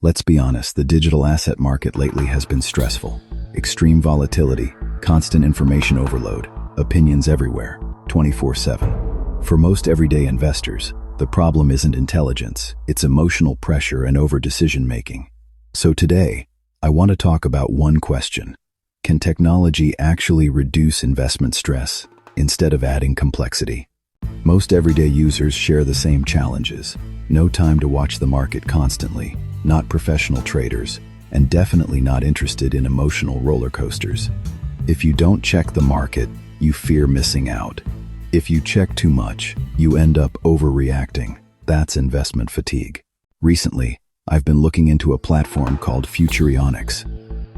Let's be honest, the digital asset market lately has been stressful. Extreme volatility, constant information overload, opinions everywhere, 24/7. For most everyday investors, the problem isn't intelligence, it's emotional pressure and over-decision making. So today, I want to talk about one question. Can technology actually reduce investment stress instead of adding complexity? Most everyday users share the same challenges. No time to watch the market constantly, not professional traders, and definitely not interested in emotional roller coasters. If you don't check the market, you fear missing out. If you check too much, you end up overreacting. That's investment fatigue. Recently, I've been looking into a platform called Futurionex.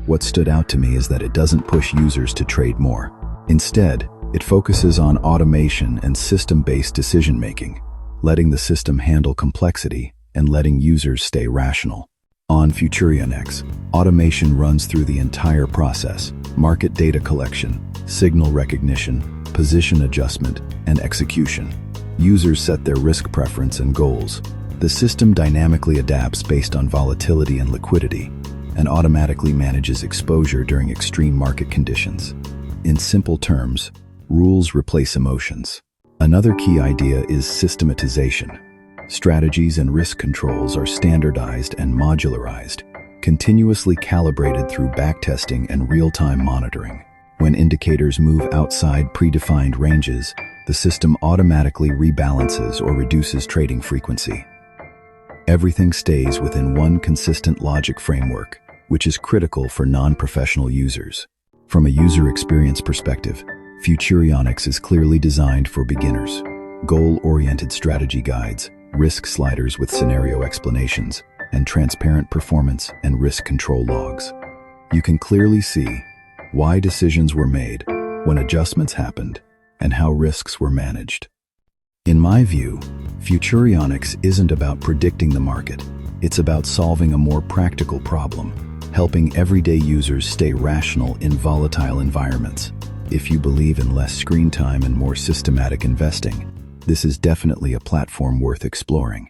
What stood out to me is that it doesn't push users to trade more. Instead, it focuses on automation and system-based decision-making, letting the system handle complexity and letting users stay rational. On Futurionex, automation runs through the entire process: market data collection, signal recognition, position adjustment, and execution. Users set their risk preference and goals. The system dynamically adapts based on volatility and liquidity, and automatically manages exposure during extreme market conditions. In simple terms, rules replace emotions. Another key idea is systematization. Strategies and risk controls are standardized and modularized, continuously calibrated through backtesting and real-time monitoring. When indicators move outside predefined ranges, the system automatically rebalances or reduces trading frequency. Everything stays within one consistent logic framework, which is critical for non-professional users. From a user experience perspective, Futurionex is clearly designed for beginners. Goal-oriented strategy guides, risk sliders with scenario explanations, and transparent performance and risk control logs. You can clearly see why decisions were made, when adjustments happened, and how risks were managed. In my view, Futurionex isn't about predicting the market. It's about solving a more practical problem, helping everyday users stay rational in volatile environments. If you believe in less screen time and more systematic investing, this is definitely a platform worth exploring.